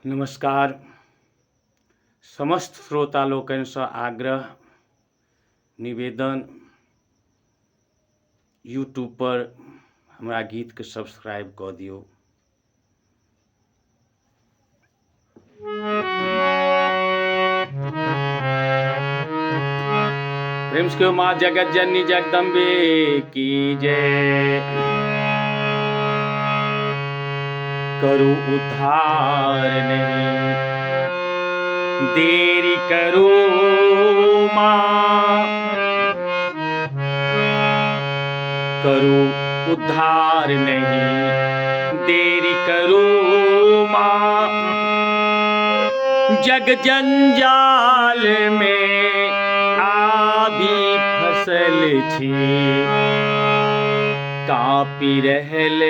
नमस्कार। समस्त श्रोता लोकन से आग्रह निवेदन यूट्यूब पर हमारा गीत के सब्सक्राइब कर दियो। प्रेम से माँ जगत जननी जगदम्बे की जय। करो उद्धार नहीं देरी करो माँ, करो उद्धार नहीं देरी करो माँ। जग जंजाल में आभी फसल छी, कापी रहल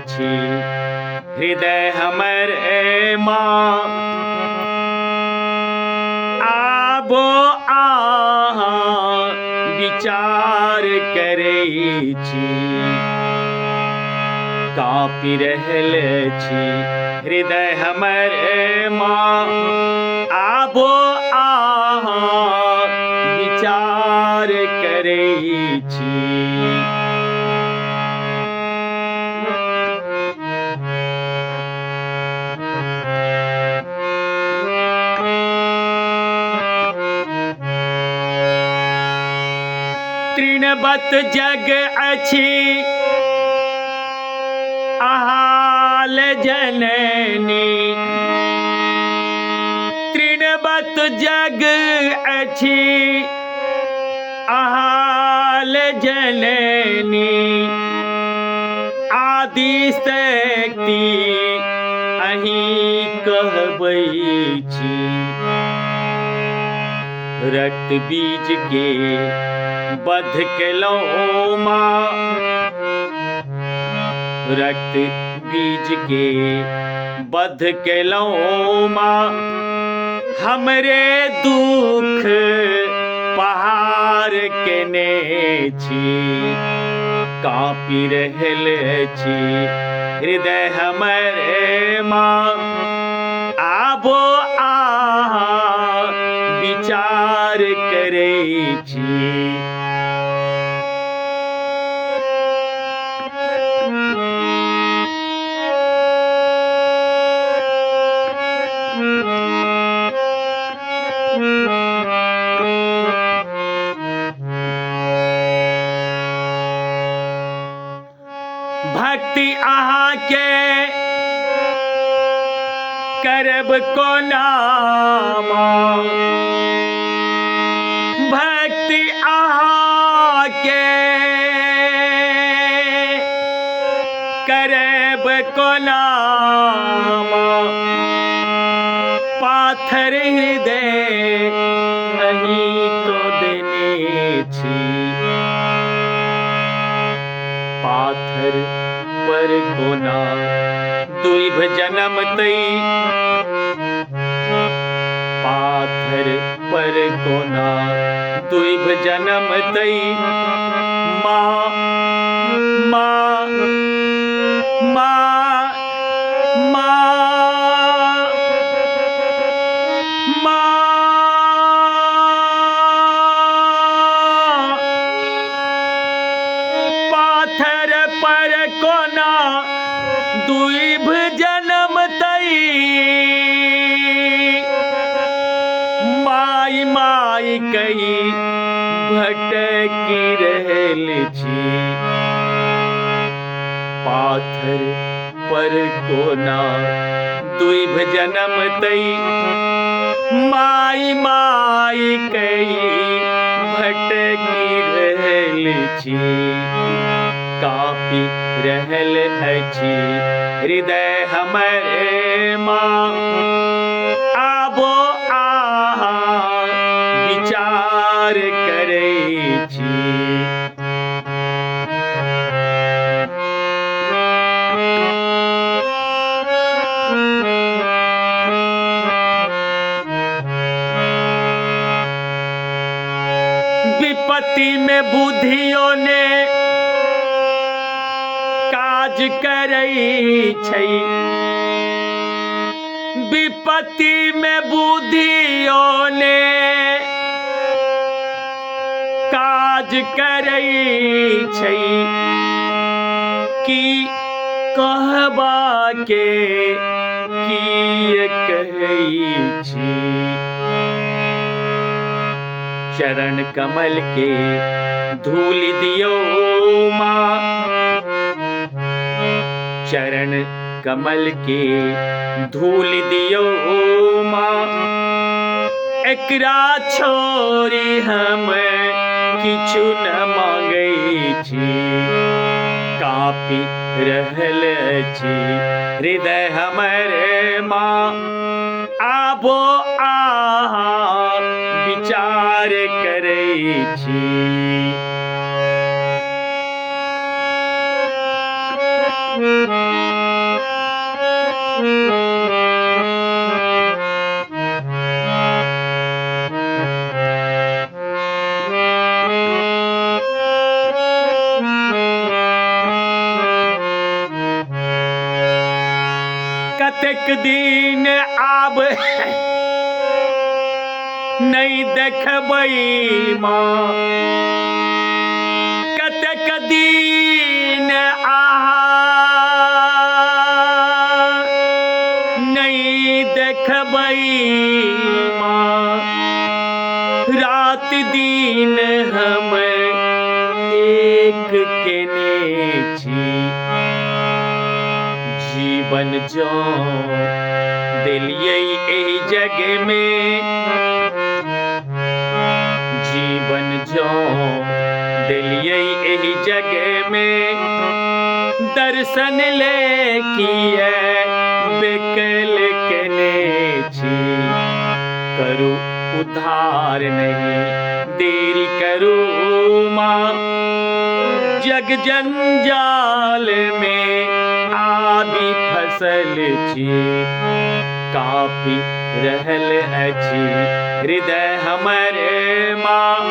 छी हृदय हमर माँ। आबो आहाँ विचार करै छी, कापी रहल छी हृदय हमर माँ। आबो आहाँ विचार करै छी। तृणवत जग अछि आहाल जननी, तृणवत जग अछि आहाल जननी। आदि शक्ति अहीं कहबै छी, रक्त बीज के बध केलौं माँ। रक्त बीज के बध केलौं माँ। हमरे दुख पहाड़ केने छी, कापी रहल छी हृदय हमर माँ। आबो आहाँ विचार करै छी। भक्ति आहाँ के करब कोना माँ। भक्ति आहाँ के करब कोना माँ। पाथर हृदय अहीं तो देने छी, पाथर पर कोना दुइभ जन्म तई। पाथर पर कोना दुइभ जन्म तई। माँ माँ माँ माँ माँ। पाथर पर कोना दुइभ जन्म तई। माई माई कही भटकी रहल छी, पाथर पर कोना दुइभ जन्म तई। माई माई कही भटकी रहल छी, कापी रहल अछि हृदय हमर माँ। आबो आहाँ विचार करै छी। विपत्ति में बुद्धियों ने काज करै छै। विपत्ति पति में बुधियों ने काज करई छै कि कहबा के की कहई छी। चरण कमल के धूल दियो माँ, चरण कमल के धूल दियो माँ, एकरा छोड़ी हम किछु न मांगै छी। कापी रहल छी हृदय हमर माँ, आबो आहाँ विचार करै छी। कतेक दिन आब नहीं देखबै माँ, कतेक दिन आहाँ नहीं देखबै माँ। रात दिन हम एक केने छी, जीवन जो दिलियै एहि जग में, जीवन जो दिलियै एहि जग में, दर्शन ले किए बेकल केने छी। करू उद्धार नहीं देरी करू माँ, जग जंजाल में आबि फसल छी। कापी रहल अछि हृदय हमर माँ,